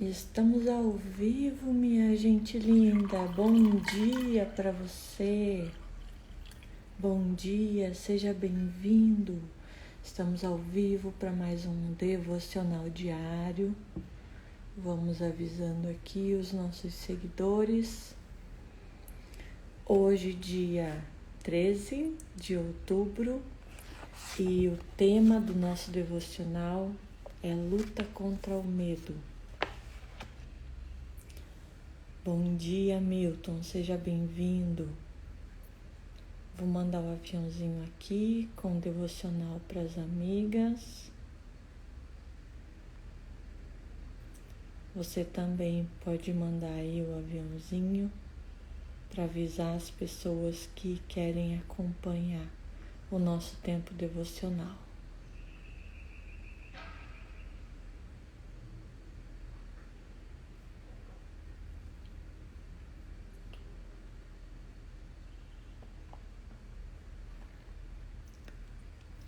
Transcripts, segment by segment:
Estamos ao vivo, minha gente linda. Bom dia para você. Bom dia, seja bem-vindo. Estamos ao vivo para mais um devocional diário. Vamos avisando aqui os nossos seguidores. Hoje, dia 13 de outubro, e o tema do nosso devocional é luta contra o medo. Bom dia, Milton, seja bem-vindo. Vou mandar o aviãozinho aqui com o devocional para as amigas. Você também pode mandar aí o aviãozinho para avisar as pessoas que querem acompanhar o nosso tempo devocional.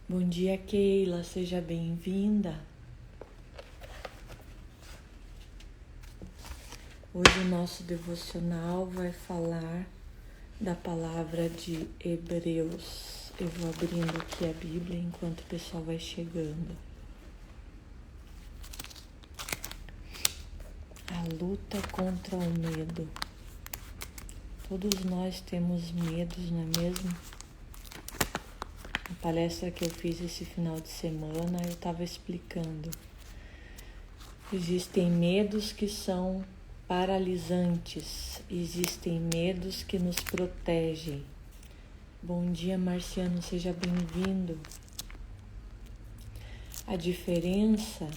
Bom dia, Keila, seja bem-vinda. Hoje o nosso devocional vai falar da palavra de Hebreus. Eu vou abrindo aqui a Bíblia enquanto o pessoal vai chegando. A luta contra o medo. Todos nós temos medos, não é mesmo? A palestra que eu fiz esse final de semana, eu estava explicando. Existem medos que são paralisantes, existem medos que nos protegem. Bom dia, Marciano, seja bem-vindo. A diferença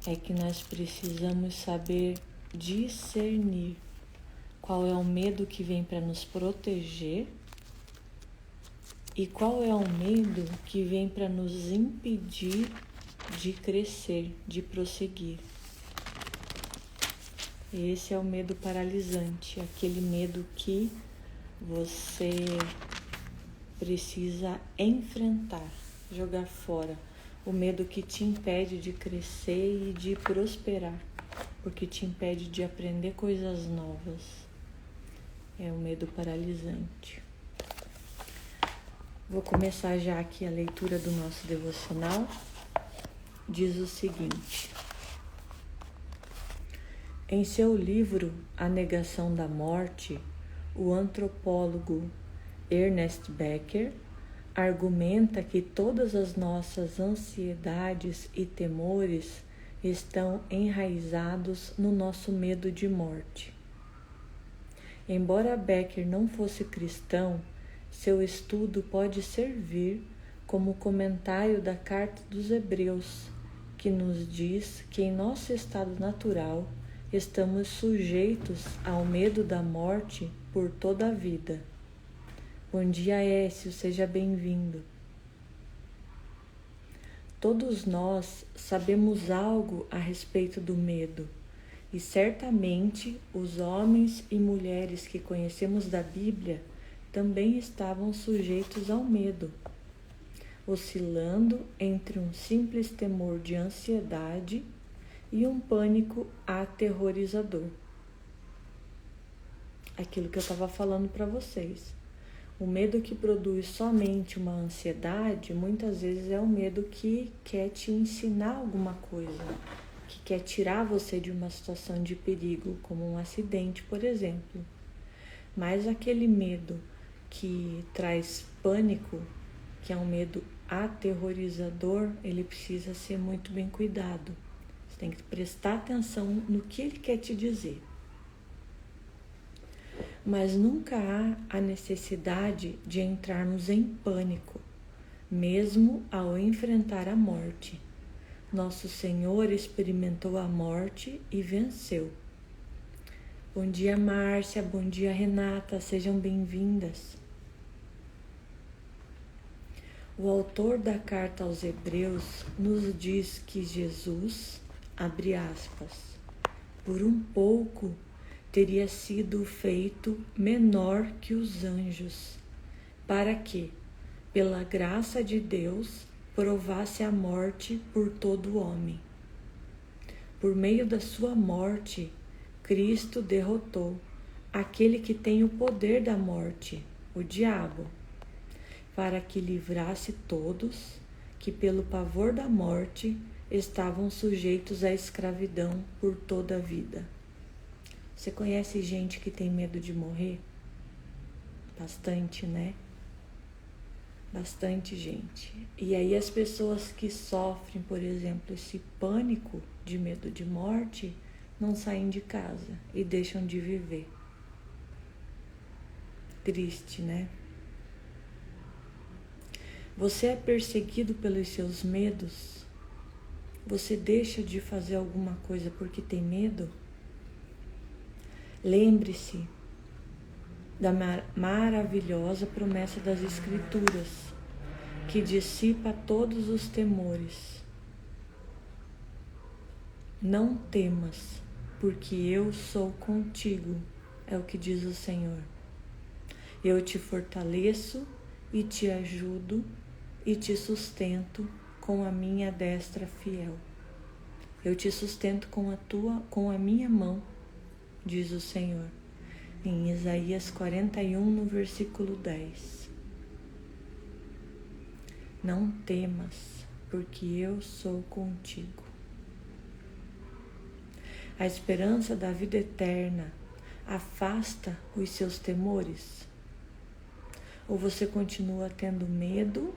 é que nós precisamos saber discernir qual é o medo que vem para nos proteger e qual é o medo que vem para nos impedir de crescer, de prosseguir. Esse é o medo paralisante, aquele medo que você precisa enfrentar, jogar fora. O medo que te impede de crescer e de prosperar, porque te impede de aprender coisas novas. É o medo paralisante. Vou começar já aqui a leitura do nosso devocional. Diz o seguinte: em seu livro A Negação da Morte, o antropólogo Ernest Becker argumenta que todas as nossas ansiedades e temores estão enraizados no nosso medo de morte. Embora Becker não fosse cristão, seu estudo pode servir como comentário da Carta dos Hebreus, que nos diz que em nosso estado natural estamos sujeitos ao medo da morte por toda a vida. Bom dia, Écio, seja bem-vindo. Todos nós sabemos algo a respeito do medo, e certamente os homens e mulheres que conhecemos da Bíblia também estavam sujeitos ao medo, oscilando entre um simples temor de ansiedade e um pânico aterrorizador. Aquilo que eu estava falando para vocês. O medo que produz somente uma ansiedade, muitas vezes é o medo que quer te ensinar alguma coisa, que quer tirar você de uma situação de perigo, como um acidente, por exemplo. Mas aquele medo que traz pânico, que é um medo aterrorizador, ele precisa ser muito bem cuidado. Você tem que prestar atenção no que ele quer te dizer. Mas nunca há a necessidade de entrarmos em pânico, mesmo ao enfrentar a morte. Nosso Senhor experimentou a morte e venceu. Bom dia, Márcia, bom dia, Renata, sejam bem-vindas. O autor da carta aos Hebreus nos diz que Jesus, abre aspas, por um pouco teria sido feito menor que os anjos, para que, pela graça de Deus, provasse a morte por todo homem. Por meio da sua morte, Cristo derrotou aquele que tem o poder da morte, o diabo, para que livrasse todos que, pelo pavor da morte, estavam sujeitos à escravidão por toda a vida. Você conhece gente que tem medo de morrer? Bastante, né? Bastante gente. E aí as pessoas que sofrem, por exemplo, esse pânico de medo de morte, não saem de casa e deixam de viver. Triste, né? Você é perseguido pelos seus medos? Você deixa de fazer alguma coisa porque tem medo? Lembre-se da maravilhosa promessa das Escrituras, que dissipa todos os temores. Não temas, porque eu sou contigo, é o que diz o Senhor. Eu te fortaleço e te ajudo e te sustento com a minha destra fiel. Eu te sustento com a minha mão, diz o Senhor. Em Isaías 41, no versículo 10. Não temas, porque eu sou contigo. A esperança da vida eterna afasta os seus temores? Ou você continua tendo medo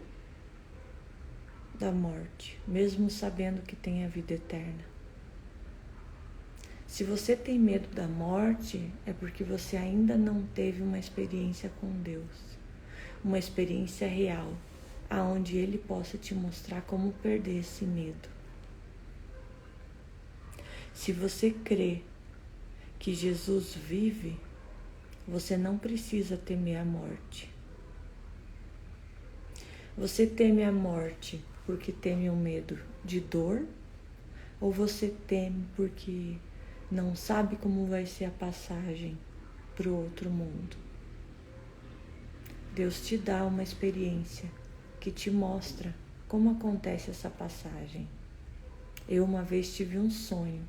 da morte, mesmo sabendo que tem a vida eterna? Se você tem medo da morte, é porque você ainda não teve uma experiência com Deus, uma experiência real, aonde Ele possa te mostrar como perder esse medo. Se você crê que Jesus vive, você não precisa temer a morte. Você teme a morte porque teme o medo de dor? Ou você teme porque não sabe como vai ser a passagem para o outro mundo? Deus te dá uma experiência que te mostra como acontece essa passagem. Eu uma vez tive um sonho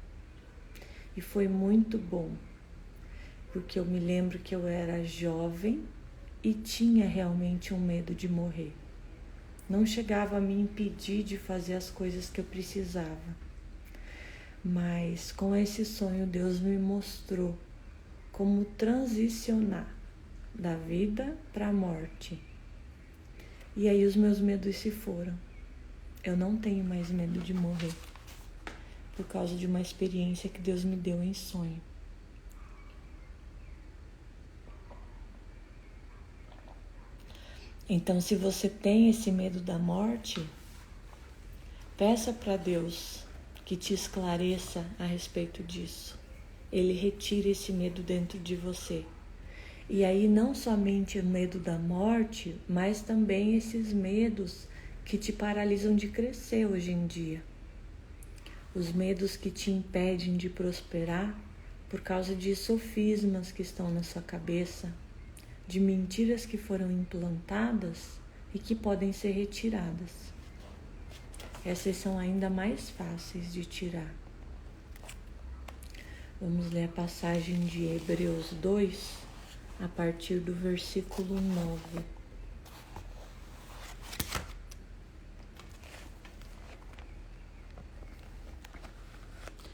e foi muito bom, porque eu me lembro que eu era jovem e tinha realmente um medo de morrer. Não chegava a me impedir de fazer as coisas que eu precisava. Mas com esse sonho Deus me mostrou como transicionar da vida para a morte. E aí os meus medos se foram. Eu não tenho mais medo de morrer, por causa de uma experiência que Deus me deu em sonho. Então, se você tem esse medo da morte, peça para Deus que te esclareça a respeito disso. Ele retira esse medo dentro de você. E aí não somente o medo da morte, mas também esses medos que te paralisam de crescer hoje em dia. Os medos que te impedem de prosperar por causa de sofismas que estão na sua cabeça, de mentiras que foram implantadas e que podem ser retiradas. Essas são ainda mais fáceis de tirar. Vamos ler a passagem de Hebreus 2, a partir do versículo 9.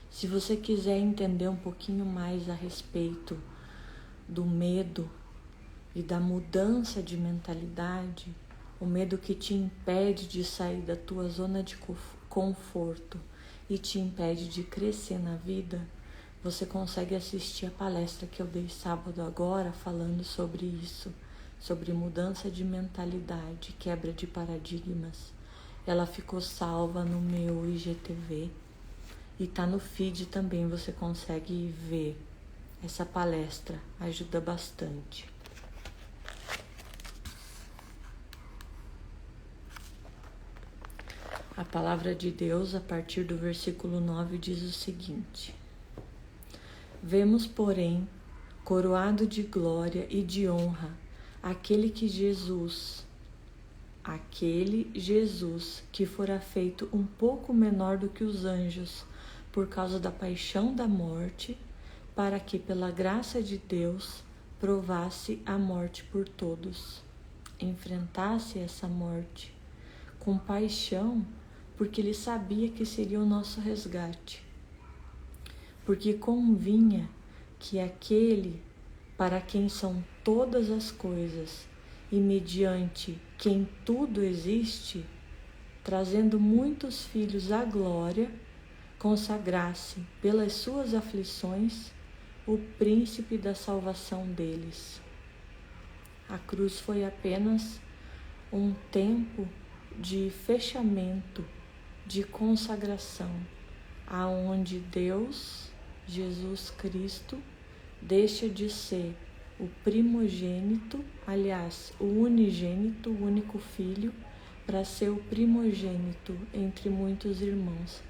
Se você quiser entender um pouquinho mais a respeito do medo e da mudança de mentalidade, o medo que te impede de sair da tua zona de conforto e te impede de crescer na vida, você consegue assistir a palestra que eu dei sábado agora falando sobre isso, sobre mudança de mentalidade, quebra de paradigmas. Ela ficou salva no meu IGTV e tá no feed também, você consegue ver essa palestra, ajuda bastante. A palavra de Deus, a partir do versículo 9, diz o seguinte: Vemos, porém, coroado de glória e de honra, aquele Jesus que fora feito um pouco menor do que os anjos, por causa da paixão da morte, para que, pela graça de Deus, provasse a morte por todos. Enfrentasse essa morte com paixão, porque ele sabia que seria o nosso resgate. Porque convinha que aquele para quem são todas as coisas e mediante quem tudo existe, trazendo muitos filhos à glória, consagrasse pelas suas aflições o príncipe da salvação deles. A cruz foi apenas um tempo de fechamento, de consagração, aonde Deus, Jesus Cristo, deixa de ser o primogênito, aliás, o unigênito, o único filho, para ser o primogênito entre muitos irmãos.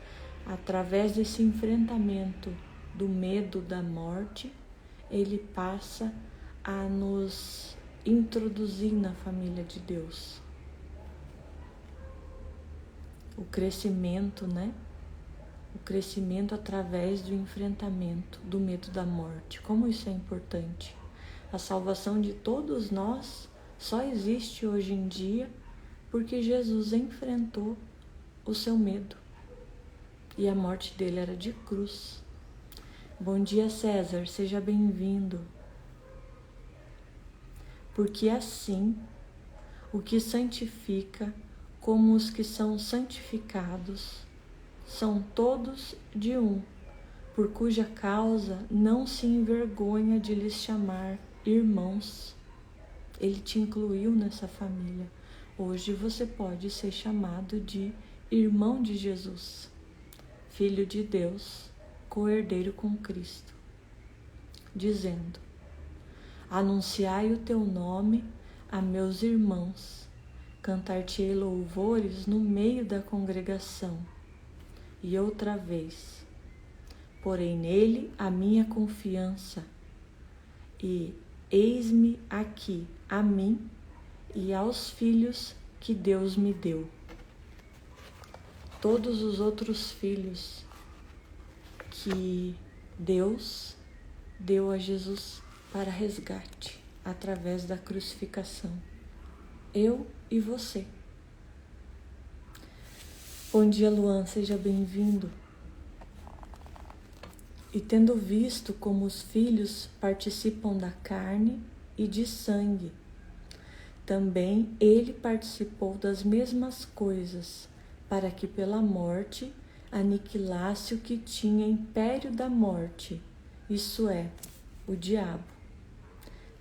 Através desse enfrentamento do medo da morte, ele passa a nos introduzir na família de Deus. O crescimento, O crescimento através do enfrentamento do medo da morte. Como isso é importante. A salvação de todos nós só existe hoje em dia porque Jesus enfrentou o seu medo. E a morte dele era de cruz. Bom dia, César, seja bem-vindo. Porque assim, o que santifica, como os que são santificados, são todos de um, por cuja causa não se envergonha de lhes chamar irmãos. Ele te incluiu nessa família. Hoje você pode ser chamado de irmão de Jesus, filho de Deus, co-herdeiro com Cristo, dizendo: anunciai o teu nome a meus irmãos, cantar-te-ei louvores no meio da congregação. E outra vez, porém nele a minha confiança, e eis-me aqui a mim e aos filhos que Deus me deu. Todos os outros filhos que Deus deu a Jesus para resgate, através da crucificação. Eu e você. Bom dia, Luan, seja bem-vindo. E tendo visto como os filhos participam da carne e de sangue, também ele participou das mesmas coisas, para que pela morte aniquilasse o que tinha império da morte, isso é, o diabo.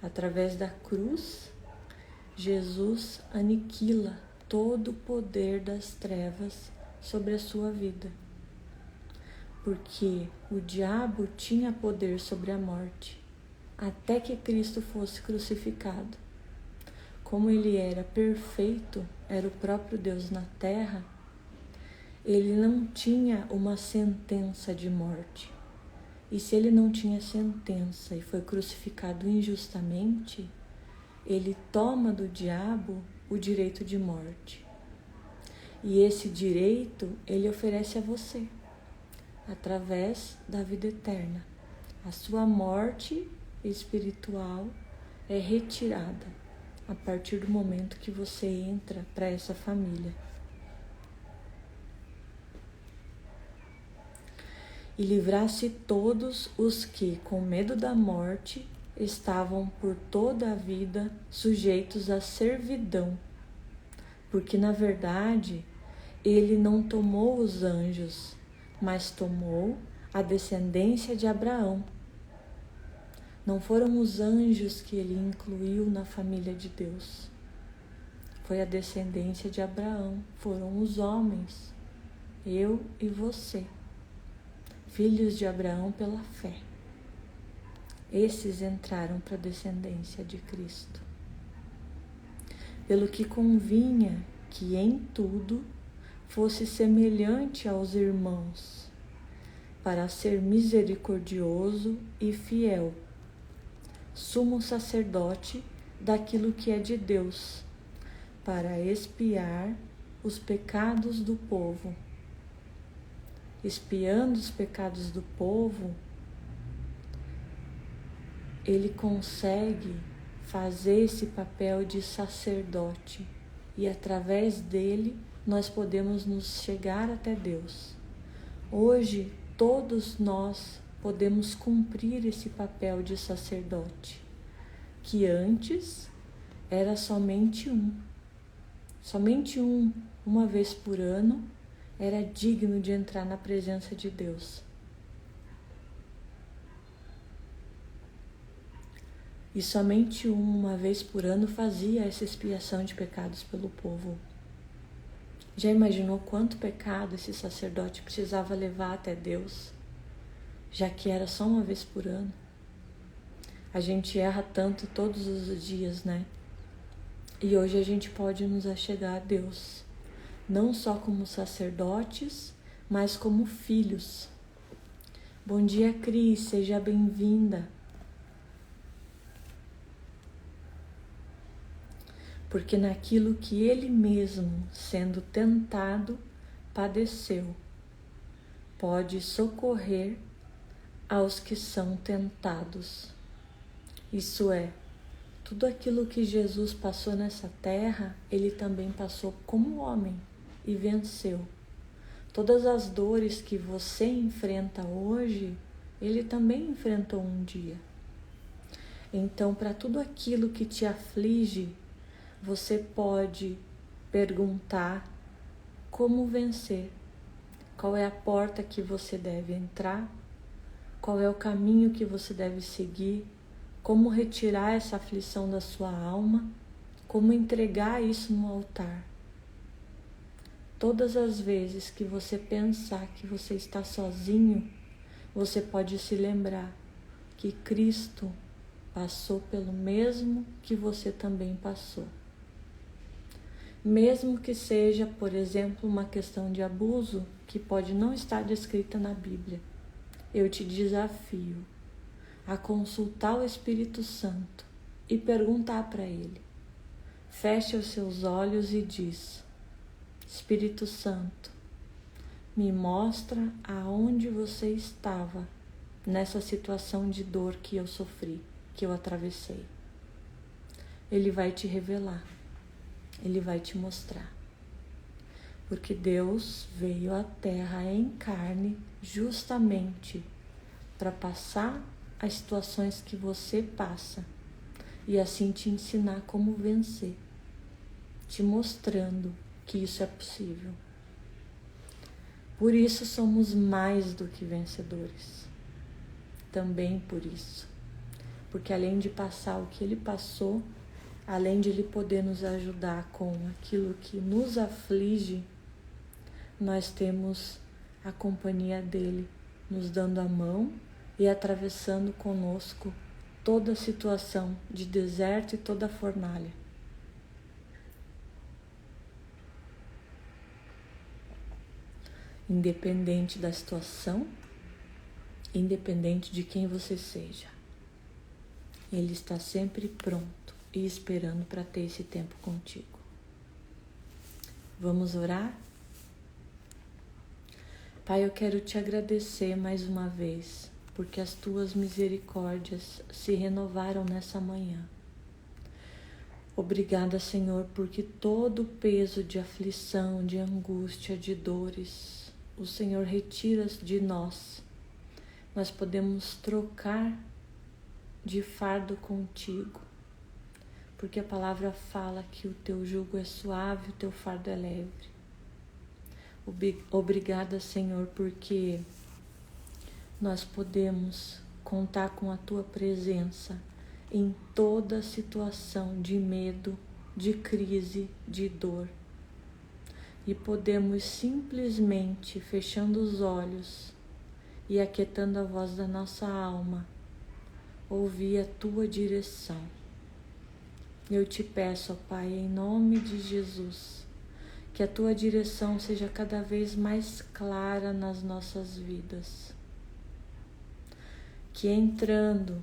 Através da cruz, Jesus aniquila todo o poder das trevas sobre a sua vida, porque o diabo tinha poder sobre a morte, até que Cristo fosse crucificado. Como ele era perfeito, era o próprio Deus na terra, ele não tinha uma sentença de morte. E se ele não tinha sentença e foi crucificado injustamente, ele toma do diabo o direito de morte. E esse direito ele oferece a você, através da vida eterna. A sua morte espiritual é retirada a partir do momento que você entra para essa família. E livrasse todos os que, com medo da morte, estavam por toda a vida sujeitos à servidão, porque na verdade ele não tomou os anjos, mas tomou a descendência de Abraão. Não foram os anjos que ele incluiu na família de Deus, foi a descendência de Abraão, foram os homens, eu e você, filhos de Abraão pela fé. Esses entraram para a descendência de Cristo. Pelo que convinha que em tudo fosse semelhante aos irmãos, para ser misericordioso e fiel, sumo sacerdote daquilo que é de Deus, para expiar os pecados do povo. expiando os pecados do povo, ele consegue fazer esse papel de sacerdote e através dele nós podemos nos chegar até Deus. Hoje todos nós podemos cumprir esse papel de sacerdote, que antes era somente uma vez por ano, era digno de entrar na presença de Deus. E somente uma vez por ano fazia essa expiação de pecados pelo povo. Já imaginou quanto pecado esse sacerdote precisava levar até Deus, já que era só uma vez por ano? A gente erra tanto todos os dias, né? E hoje a gente pode nos achegar a Deus, não só como sacerdotes, mas como filhos. Bom dia, Cris, seja bem-vinda. Porque naquilo que ele mesmo, sendo tentado, padeceu, pode socorrer aos que são tentados. Isso é, tudo aquilo que Jesus passou nessa terra, ele também passou como homem e venceu. Todas as dores que você enfrenta hoje, ele também enfrentou um dia. Então, para tudo aquilo que te aflige, você pode perguntar como vencer, qual é a porta que você deve entrar, qual é o caminho que você deve seguir, como retirar essa aflição da sua alma, como entregar isso no altar. Todas as vezes que você pensar que você está sozinho, você pode se lembrar que Cristo passou pelo mesmo que você também passou. Mesmo que seja, por exemplo, uma questão de abuso que pode não estar descrita na Bíblia, eu te desafio a consultar o Espírito Santo e perguntar para ele. Feche os seus olhos e diz: Espírito Santo, me mostra aonde você estava nessa situação de dor que eu sofri, que eu atravessei. Ele vai te revelar. Ele vai te mostrar. Porque Deus veio à Terra em carne justamente para passar as situações que você passa e assim te ensinar como vencer, te mostrando que isso é possível. Por isso somos mais do que vencedores. Também por isso. Porque além de passar o que ele passou, além de ele poder nos ajudar com aquilo que nos aflige, nós temos a companhia dele, nos dando a mão e atravessando conosco toda a situação de deserto e toda a fornalha. Independente da situação, independente de quem você seja, ele está sempre pronto e esperando para ter esse tempo contigo. Vamos orar? Pai, eu quero te agradecer mais uma vez, porque as tuas misericórdias se renovaram nessa manhã. Obrigada, Senhor, porque todo o peso de aflição, de angústia, de dores, o Senhor retira de nós. Nós podemos trocar de fardo contigo. Porque a palavra fala que o teu jugo é suave, o teu fardo é leve. Obrigada, Senhor, porque nós podemos contar com a tua presença em toda situação de medo, de crise, de dor. E podemos simplesmente, fechando os olhos e aquietando a voz da nossa alma, ouvir a tua direção. Eu te peço, ó Pai, em nome de Jesus, que a tua direção seja cada vez mais clara nas nossas vidas. Que entrando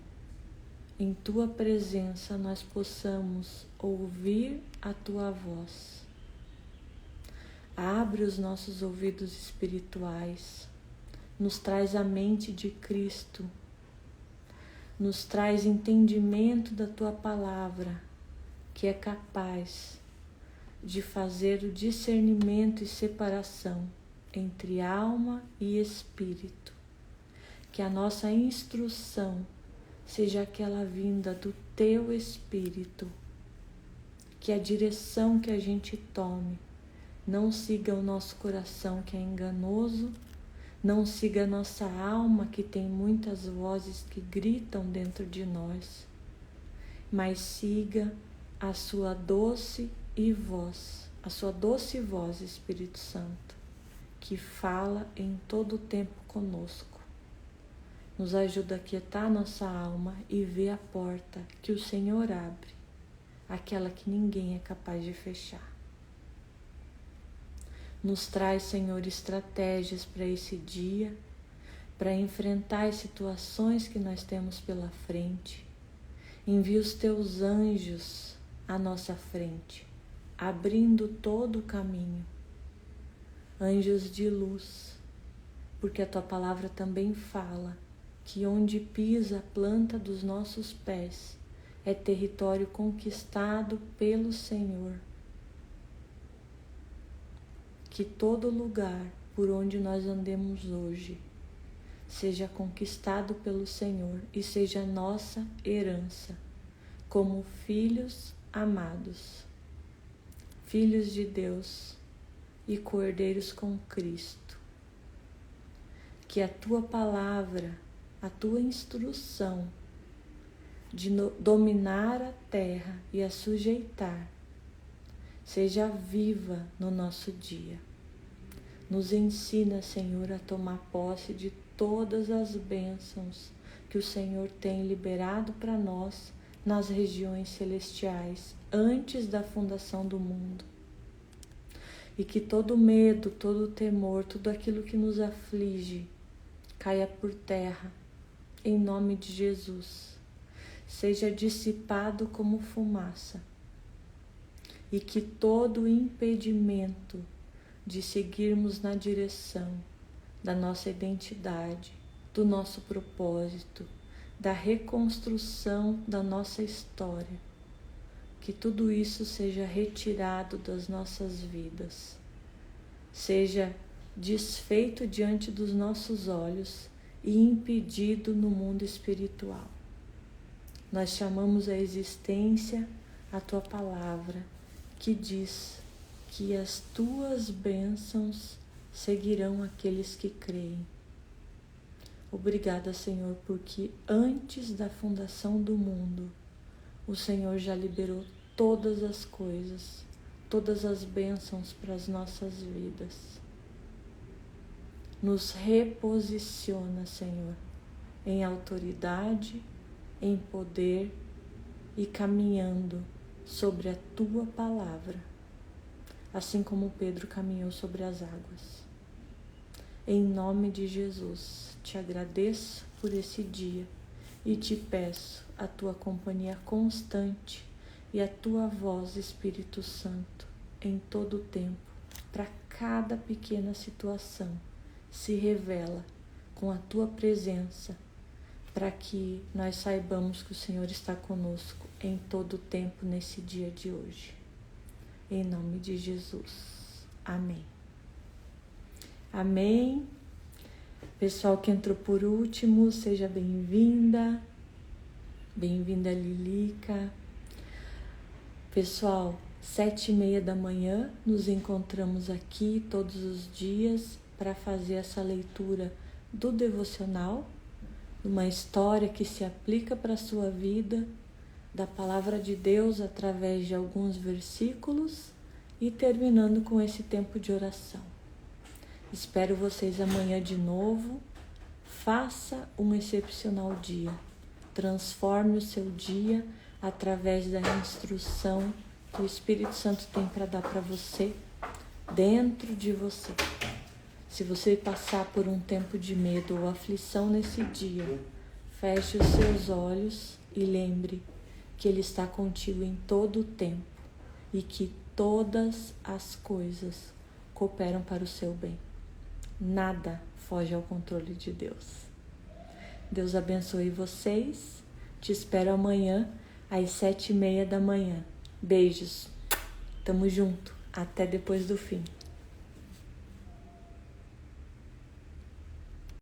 em tua presença nós possamos ouvir a tua voz. Abre os nossos ouvidos espirituais nos traz a mente de Cristo, nos traz entendimento da Tua Palavra, que é capaz de fazer o discernimento e separação entre alma e espírito. Que a nossa instrução seja aquela vinda do Teu Espírito, que a direção que a gente tome não siga o nosso coração, que é enganoso, não siga a nossa alma, que tem muitas vozes que gritam dentro de nós, mas siga a sua doce voz, Espírito Santo, que fala em todo o tempo conosco. Nos ajuda a quietar nossa alma e ver a porta que o Senhor abre, aquela que ninguém é capaz de fechar. Nos traz, Senhor, estratégias para esse dia, para enfrentar as situações que nós temos pela frente. Envia os Teus anjos à nossa frente, abrindo todo o caminho. Anjos de luz, porque a Tua Palavra também fala que onde pisa a planta dos nossos pés é território conquistado pelo Senhor. Que todo lugar por onde nós andemos hoje seja conquistado pelo Senhor e seja nossa herança, como filhos amados, filhos de Deus e cordeiros com Cristo. Que a Tua Palavra, a Tua instrução de dominar a terra e a sujeitar, seja viva no nosso dia. Nos ensina, Senhor, a tomar posse de todas as bênçãos que o Senhor tem liberado para nós nas regiões celestiais, antes da fundação do mundo. E que todo medo, todo temor, tudo aquilo que nos aflige, caia por terra, em nome de Jesus. Seja dissipado como fumaça. E que todo impedimento de seguirmos na direção da nossa identidade, do nosso propósito, da reconstrução da nossa história, que tudo isso seja retirado das nossas vidas, seja desfeito diante dos nossos olhos e impedido no mundo espiritual. Nós chamamos a existência a Tua Palavra, que diz que as Tuas bênçãos seguirão aqueles que creem. Obrigada, Senhor, porque antes da fundação do mundo, o Senhor já liberou todas as coisas, todas as bênçãos para as nossas vidas. Nos reposiciona, Senhor, em autoridade, em poder e caminhando sobre a Tua Palavra, assim como Pedro caminhou sobre as águas. Em nome de Jesus, Te agradeço por esse dia e Te peço a Tua companhia constante e a Tua voz, Espírito Santo, em todo o tempo, para cada pequena situação. Se revela com a Tua presença, para que nós saibamos que o Senhor está conosco em todo o tempo nesse dia de hoje. Em nome de Jesus. Amém. Amém. Pessoal que entrou por último, seja bem-vinda. Bem-vinda, Lilica. Pessoal, 7h30 da manhã, nos encontramos aqui todos os dias para fazer essa leitura do devocional, uma história que se aplica para a sua vida, da Palavra de Deus através de alguns versículos e terminando com esse tempo de oração. Espero vocês amanhã de novo. Faça um excepcional dia. Transforme o seu dia através da instrução que o Espírito Santo tem para dar para você, dentro de você. Se você passar por um tempo de medo ou aflição nesse dia, feche os seus olhos e lembre que Ele está contigo em todo o tempo e que todas as coisas cooperam para o seu bem. Nada foge ao controle de Deus. Deus abençoe vocês. Te espero amanhã às 7:30 da manhã. Beijos. Tamo junto. Até depois do fim.